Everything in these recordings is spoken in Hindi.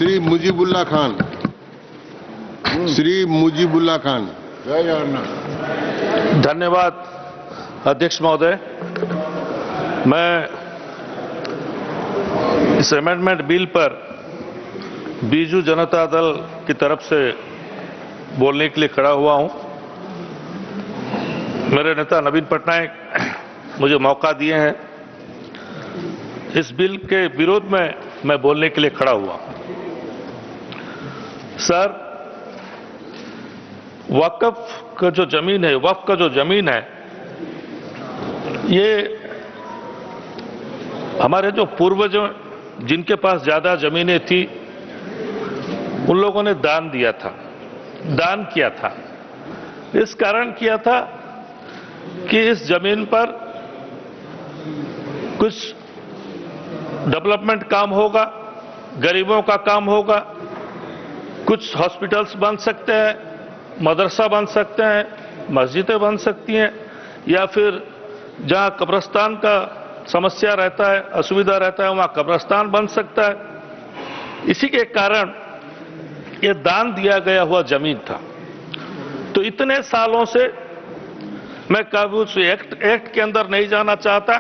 श्री मुजीबुल्ला खान। श्री मुजीबुल्ला खान। जय जगन्नाथ। धन्यवाद अध्यक्ष महोदय। मैं इस अमेंडमेंट बिल पर बीजू जनता दल की तरफ से बोलने के लिए खड़ा हुआ हूं। मेरे नेता नवीन पटनायक मुझे मौका दिए हैं। इस बिल के विरोध में मैं बोलने के लिए खड़ा हुआ। सर, वक्फ का जो जमीन है, वक्फ का जो जमीन है, ये हमारे जो पूर्वजों जिनके पास ज्यादा जमीनें थी उन लोगों ने दान दिया था, दान किया था। इस कारण किया था कि इस जमीन पर कुछ डेवलपमेंट काम होगा, गरीबों का काम होगा, कुछ हॉस्पिटल्स बन सकते हैं, मदरसा बन सकते हैं, मस्जिदें बन सकती हैं, या फिर जहां कब्रिस्तान का समस्या रहता है, असुविधा रहता है, वहां कब्रिस्तान बन सकता है। इसी के कारण ये दान दिया गया हुआ जमीन था। तो इतने सालों से मैं कभी उस एक्ट के अंदर नहीं जाना चाहता,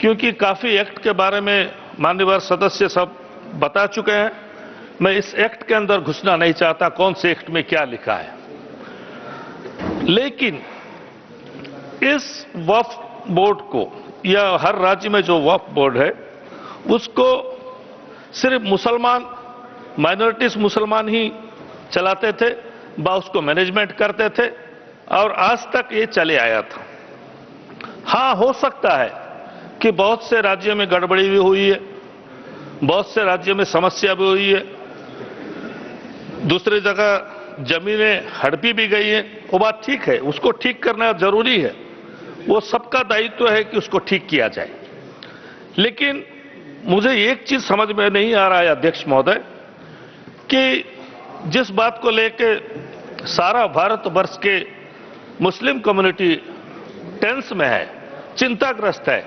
क्योंकि काफी एक्ट के बारे में माननीय सदस्य सब बता चुके हैं। मैं इस एक्ट के अंदर घुसना नहीं चाहता, कौन से एक्ट में क्या लिखा है। लेकिन इस वक्फ बोर्ड को, या हर राज्य में जो वक्फ बोर्ड है, उसको सिर्फ मुसलमान, माइनॉरिटीज मुसलमान ही चलाते थे, उसको मैनेजमेंट करते थे, और आज तक ये चले आया था। हां, हो सकता है कि बहुत से राज्यों में गड़बड़ी भी हुई है, बहुत से राज्यों में समस्या भी हुई है, दूसरी जगह जमीनें हड़पी भी गई हैं, वो बात ठीक है, उसको ठीक करना जरूरी है, वो सबका दायित्व है कि उसको ठीक किया जाए। लेकिन मुझे एक चीज समझ में नहीं आ रहा है अध्यक्ष महोदय, कि जिस बात को लेके सारा भारतवर्ष के मुस्लिम कम्युनिटी टेंस में है, चिंताग्रस्त है,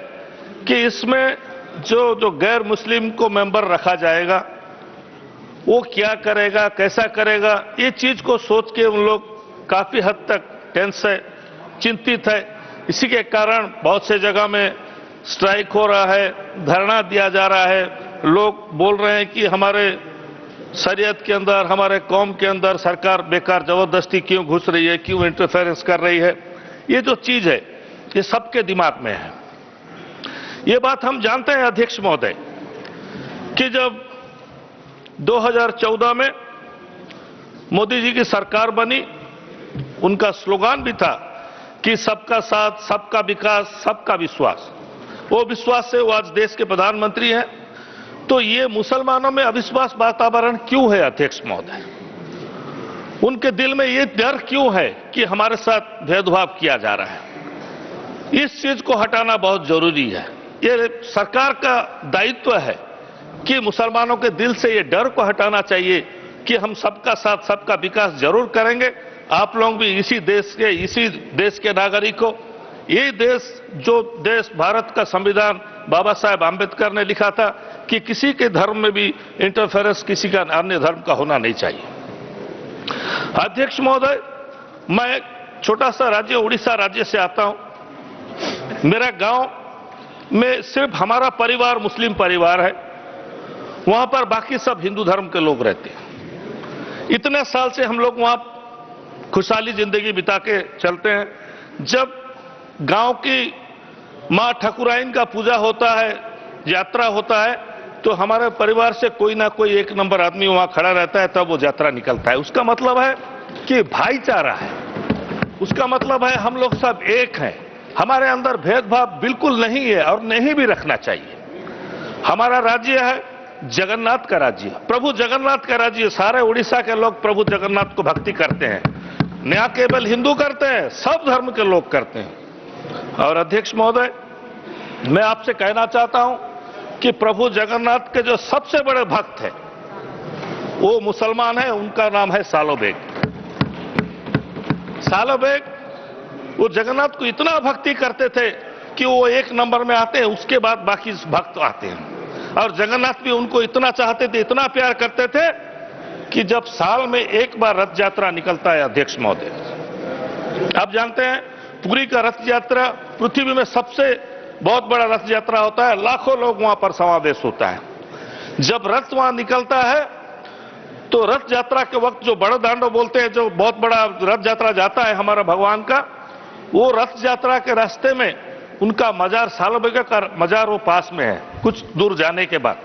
कि इसमें जो गैर मुस्लिम को मेंबर रखा जाएगा, वो क्या करेगा, कैसा करेगा, ये चीज को सोच के उन लोग काफी हद तक टेंस है, चिंतित है। इसी के कारण बहुत से जगह में स्ट्राइक हो रहा है, धरना दिया जा रहा है। लोग बोल रहे हैं कि हमारे शरीयत के अंदर, हमारे कौम के अंदर सरकार बेकार जबरदस्ती क्यों घुस रही है, क्यों इंटरफेरेंस कर रही है। ये जो चीज है, ये सबके दिमाग में है। ये बात हम जानते हैं अध्यक्ष महोदय, कि जब 2014 में मोदी जी की सरकार बनी, उनका स्लोगान भी था कि सबका साथ, सबका विकास, सबका विश्वास। वो विश्वास से वो आज देश के प्रधानमंत्री हैं। तो ये मुसलमानों में अविश्वास वातावरण क्यों है अध्यक्ष महोदय? उनके दिल में ये डर क्यों है कि हमारे साथ भेदभाव किया जा रहा है? इस चीज को हटाना बहुत जरूरी है। ये सरकार का दायित्व है कि मुसलमानों के दिल से ये डर को हटाना चाहिए कि हम सबका साथ, सबका विकास जरूर करेंगे। आप लोग भी इसी देश के नागरिक हो। ये देश, जो देश भारत का संविधान बाबा साहेब आंबेडकर ने लिखा था कि किसी के धर्म में भी इंटरफेरेंस किसी का अन्य धर्म का होना नहीं चाहिए। अध्यक्ष महोदय, मैं एक छोटा सा राज्य, उड़ीसा राज्य से आता हूं। मेरा गांव में सिर्फ हमारा परिवार मुस्लिम परिवार है, वहां पर बाकी सब हिंदू धर्म के लोग रहते हैं। इतने साल से हम लोग वहां खुशहाली जिंदगी बिता के चलते हैं। जब गांव की मां ठकुराइन का पूजा होता है, यात्रा होता है, तो हमारे परिवार से कोई ना कोई एक नंबर आदमी वहां खड़ा रहता है, तब वो यात्रा निकलता है। उसका मतलब है कि भाईचारा है, उसका मतलब है हम लोग सब एक हैं। हमारे अंदर भेदभाव बिल्कुल नहीं है और नहीं भी रखना चाहिए। हमारा राज्य है जगन्नाथ का राज्य, प्रभु जगन्नाथ का राज्य। सारे उड़ीसा के लोग प्रभु जगन्नाथ को भक्ति करते हैं, न केवल हिंदू करते हैं, सब धर्म के लोग करते हैं। और अध्यक्ष महोदय, मैं आपसे कहना चाहता हूं कि प्रभु जगन्नाथ के जो सबसे बड़े भक्त हैं वो मुसलमान है, उनका नाम है सालो बेग। सालो बेग वो जगन्नाथ को इतना भक्ति करते थे कि वो एक नंबर में आते हैं, उसके बाद बाकी भक्त आते हैं। और जगन्नाथ भी उनको इतना चाहते थे, इतना प्यार करते थे कि जब साल में एक बार रथ यात्रा निकलता है अध्यक्ष महोदय, आप जानते हैं पुरी का रथ यात्रा पृथ्वी में सबसे बहुत बड़ा रथ यात्रा होता है, लाखों लोग वहां पर समावेश होता है। जब रथ वहां निकलता है तो रथ यात्रा के वक्त जो बड़ा दांडो बोलते हैं, जो बहुत बड़ा रथ यात्रा जाता है हमारा भगवान का, वो रथ यात्रा के रास्ते में उनका मजार सालबेगा का मजार वो पास में है, कुछ दूर जाने के बाद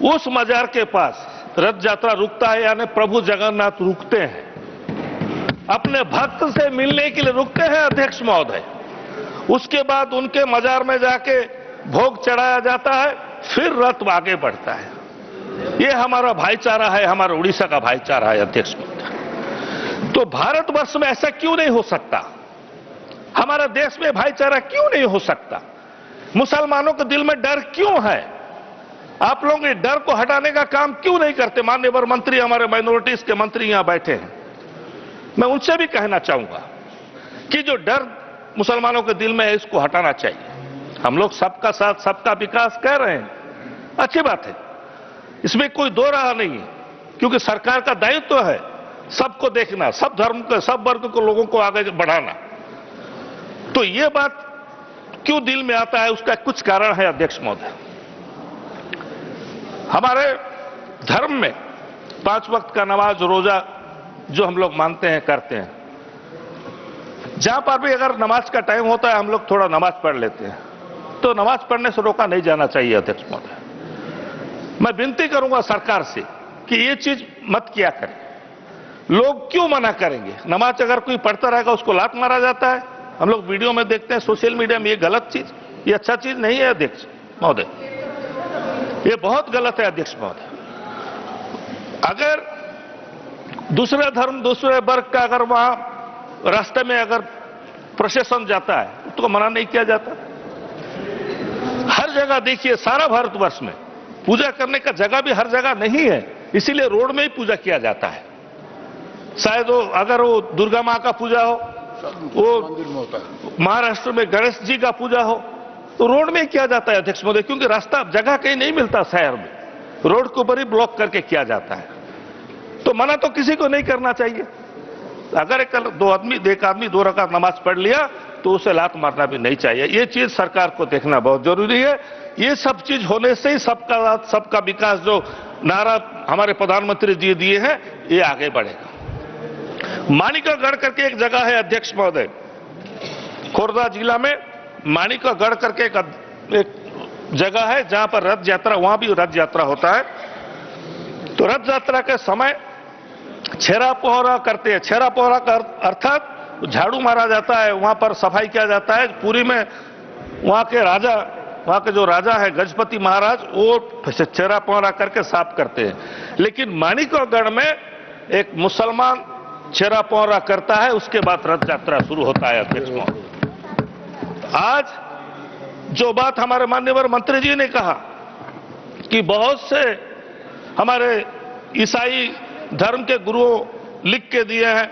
उस मजार के पास रथ यात्रा रुकता है, यानी प्रभु जगन्नाथ रुकते हैं, अपने भक्त से मिलने के लिए रुकते हैं अध्यक्ष महोदय। उसके बाद उनके मजार में जाके भोग चढ़ाया जाता है, फिर रथ आगे बढ़ता है। ये हमारा भाईचारा है, हमारा उड़ीसा का भाईचारा है अध्यक्ष महोदय। तो भारतवर्ष में ऐसा क्यों नहीं हो सकता? हमारा देश में भाईचारा क्यों नहीं हो सकता? मुसलमानों के दिल में डर क्यों है? आप लोग इस डर को हटाने का काम क्यों नहीं करते? माननीय मंत्री, हमारे माइनॉरिटीज के मंत्री यहां बैठे हैं, मैं उनसे भी कहना चाहूंगा कि जो डर मुसलमानों के दिल में है, इसको हटाना चाहिए। हम लोग सबका साथ सबका विकास कह रहे हैं, अच्छी बात है, इसमें कोई दो राह नहीं है, क्योंकि सरकार का दायित्व है सबको देखना, सब धर्म के, सब वर्ग के लोगों को आगे बढ़ाना। तो ये बात क्यों दिल में आता है, उसका कुछ कारण है अध्यक्ष महोदय। हमारे धर्म में 5 वक्त का नमाज रोजा जो हम लोग मानते हैं, करते हैं, जहां पर भी अगर नमाज का टाइम होता है हम लोग थोड़ा नमाज पढ़ लेते हैं, तो नमाज पढ़ने से रोका नहीं जाना चाहिए अध्यक्ष महोदय। मैं विनती करूंगा सरकार से कि ये चीज मत किया करें। लोग क्यों मना करेंगे? नमाज अगर कोई पढ़ता रहेगा उसको लात मारा जाता है, हम लोग वीडियो में देखते हैं, सोशल मीडिया में। ये गलत चीज, ये अच्छा चीज नहीं है अध्यक्ष महोदय, ये बहुत गलत है अध्यक्ष महोदय। अगर दूसरे धर्म, दूसरे वर्ग का अगर वहां रास्ते में अगर प्रोसेशन जाता है तो मना नहीं किया जाता। हर जगह देखिए, सारा भारतवर्ष में पूजा करने का जगह भी हर जगह नहीं है, इसीलिए रोड में ही पूजा किया जाता है। शायद वो अगर वो दुर्गा मां का पूजा हो, वो मंदिर में होता है, महाराष्ट्र में गणेश जी का पूजा हो, तो रोड में ही किया जाता है अध्यक्ष महोदय, क्योंकि रास्ता जगह कहीं नहीं मिलता शहर में, रोड के ऊपर ही ब्लॉक करके किया जाता है। तो मना तो किसी को नहीं करना चाहिए। अगर एक आदमी 2 रकात नमाज पढ़ लिया तो उसे लात मारना भी नहीं चाहिए। ये चीज सरकार को देखना बहुत जरूरी है। ये सब चीज होने से ही सबका साथ सबका विकास जो नारा हमारे प्रधानमंत्री जी दिए हैं, ये आगे बढ़ेगा। माणिकागढ़ करके एक जगह है अध्यक्ष महोदय, खोर्धा जिला में माणिकागढ़ करके एक जगह है जहां पर रथ यात्रा, वहां भी रथ यात्रा होता है। तो रथ यात्रा के समय छेरा पोहरा करते हैं। छेरा पोहरा का अर्थात झाड़ू मारा जाता है, वहां पर सफाई किया जाता है। पुरी में वहां के जो राजा है गजपति महाराज, वो छेरा पोहरा करके साफ करते हैं। लेकिन माणिकागढ़ में एक मुसलमान छेरा पोहरा करता है, उसके बाद रथ यात्रा शुरू होता है अध्यक्ष महोदय। आज जो बात हमारे माननीय मंत्री जी ने कहा कि बहुत से हमारे ईसाई धर्म के गुरुओं लिख के दिए हैं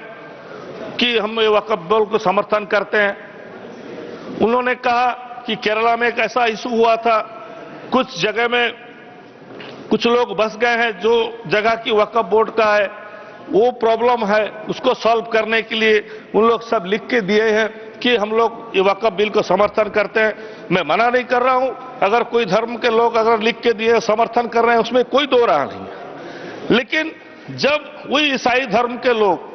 कि हम वक्फ बोर्ड को समर्थन करते हैं। उन्होंने कहा कि केरला में एक ऐसा इशू हुआ था, कुछ जगह में कुछ लोग बस गए हैं, जो जगह की वक्फ बोर्ड का है वो प्रॉब्लम है, उसको सॉल्व करने के लिए उन लोग सब लिख के दिए हैं कि हम लोग ये वक्फ बिल को समर्थन करते हैं। मैं मना नहीं कर रहा हूं, अगर कोई धर्म के लोग अगर लिख के दिए समर्थन कर रहे हैं, उसमें कोई दो राह नहीं है। लेकिन जब वही ईसाई धर्म के लोग,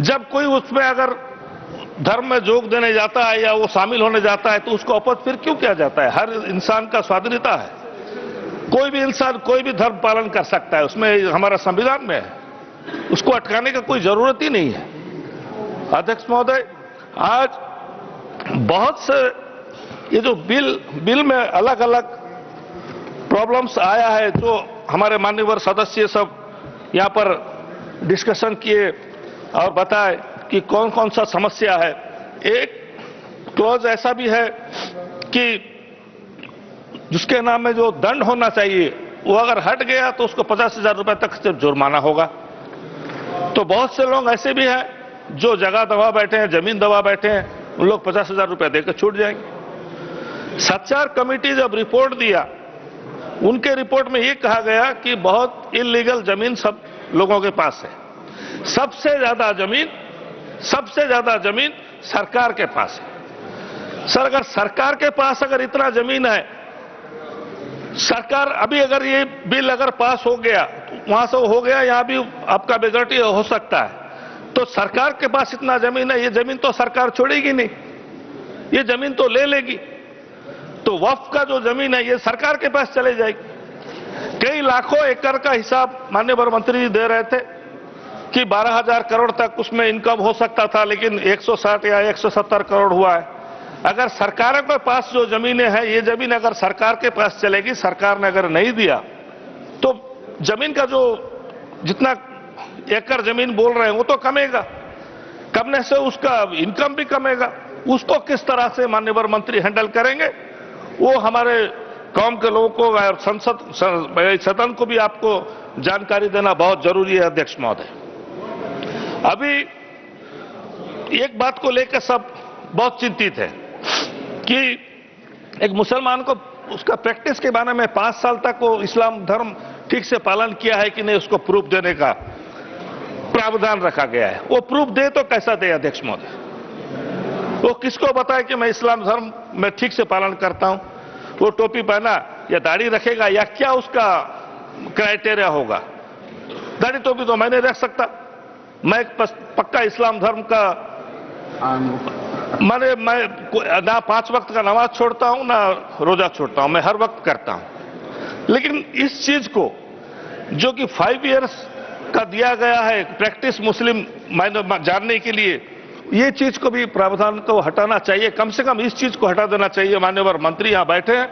जब कोई उसमें अगर धर्म में जोग देने जाता है या वो शामिल होने जाता है, तो उसको अपोज फिर क्यों किया जाता है? हर इंसान का स्वाधीनता है, कोई भी इंसान कोई भी धर्म पालन कर सकता है, उसमें हमारा संविधान में है, उसको अटकाने का कोई जरूरत ही नहीं है। अध्यक्ष महोदय, आज बहुत से ये जो बिल में अलग अलग प्रॉब्लम्स आया है, जो हमारे माननीय सदस्य सब यहाँ पर डिस्कशन किए और बताए कि कौन कौन सा समस्या है। एक क्लॉज ऐसा भी है कि जिसके नाम में जो दंड होना चाहिए वो अगर हट गया तो उसको 50,000 रुपए तक सिर्फ जुर्माना होगा। तो बहुत से लोग ऐसे भी हैं जो जगह दबा बैठे हैं, जमीन दबा बैठे हैं, उन लोग 50,000 रुपए देकर छूट जाएंगे। सच्चार कमेटी जब रिपोर्ट दिया उनके रिपोर्ट में ये कहा गया कि बहुत इलीगल जमीन सब लोगों के पास है। सबसे ज्यादा जमीन सरकार के पास है। सर, अगर सरकार के पास अगर इतना जमीन है, सरकार अभी अगर ये बिल अगर पास हो गया, वहां से हो गया, यहां भी आपका मेजॉरिटी हो सकता है, तो सरकार के पास इतना जमीन है, ये जमीन तो सरकार छोड़ेगी नहीं, ये जमीन तो ले लेगी। तो वक्फ का जो जमीन है ये सरकार के पास चले जाएगी। कई लाखों एकड़ का हिसाब माननीय वन मंत्री जी दे रहे थे कि 12,000 करोड़ तक उसमें इनकम हो सकता था, लेकिन 160 या 170 करोड़ हुआ है। अगर सरकारों के पास जो जमीनें हैं, ये जमीन अगर सरकार के पास चलेगी, सरकार ने अगर नहीं दिया तो जमीन का जो जितना एकड़ जमीन बोल रहे हैं वो तो कमेगा, कमने से उसका इनकम भी कमेगा। उसको किस तरह से माननीय वन मंत्री हैंडल करेंगे, वो हमारे कौम के लोगों को और सदन को भी आपको जानकारी देना बहुत जरूरी है। अध्यक्ष महोदय, अभी एक बात को लेकर सब बहुत चिंतित है कि एक मुसलमान को उसका प्रैक्टिस के बारे में 5 साल तक वो इस्लाम धर्म ठीक से पालन किया है कि नहीं, उसको प्रूफ देने का प्रावधान रखा गया है। वो प्रूफ दे तो कैसा दे अध्यक्ष महोदय? वो किसको बताए कि मैं इस्लाम धर्म में ठीक से पालन करता हूं? वो टोपी पहना या दाढ़ी रखेगा या क्या उसका क्राइटेरिया होगा? दाढ़ी टोपी तो मैं नहीं रख सकता, मैं एक पक्का इस्लाम धर्म का मैं ना 5 वक्त का नमाज छोड़ता हूं ना रोजा छोड़ता हूं, मैं हर वक्त करता हूं। लेकिन इस चीज को जो कि 5 इयर्स का दिया गया है प्रैक्टिस मुस्लिम जानने के लिए, ये चीज को भी प्रावधान को हटाना चाहिए। कम से कम इस चीज को हटा देना चाहिए। माननीय मंत्री यहां बैठे हैं,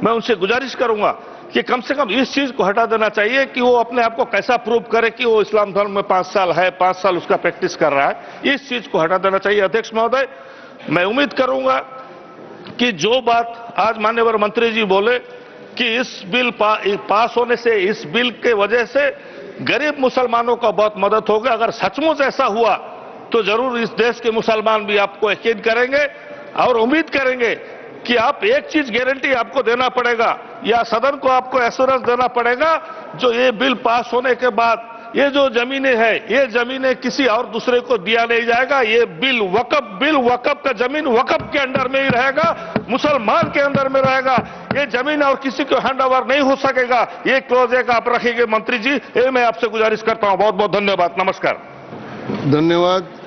मैं उनसे गुजारिश करूंगा कि कम से कम इस चीज को हटा देना चाहिए कि वो अपने आप को कैसा प्रूव करे कि वो इस्लाम धर्म में 5 साल है, 5 साल उसका प्रैक्टिस कर रहा है। इस चीज को हटा देना चाहिए। अध्यक्ष महोदय, मैं उम्मीद करूंगा कि जो बात आज माननीय मंत्री जी बोले कि इस बिल पास होने से, इस बिल के वजह से गरीब मुसलमानों को बहुत मदद होगी। अगर सचमुच ऐसा हुआ तो जरूर इस देश के मुसलमान भी आपको यकीन करेंगे और उम्मीद करेंगे कि आप एक चीज गारंटी आपको देना पड़ेगा या सदन को आपको एश्योरेंस देना पड़ेगा, जो ये बिल पास होने के बाद ये जो जमीनें हैं, ये जमीनें किसी और दूसरे को दिया नहीं जाएगा। ये बिल वक़्फ़ का जमीन वक़्फ़ के अंडर में ही रहेगा, मुसलमान के अंदर में रहेगा। ये जमीन और किसी को हैंड ओवर नहीं हो सकेगा। ये क्लॉज एक आप रखेंगे मंत्री जी, ये मैं आपसे गुजारिश करता हूं। बहुत बहुत धन्यवाद। नमस्कार। धन्यवाद।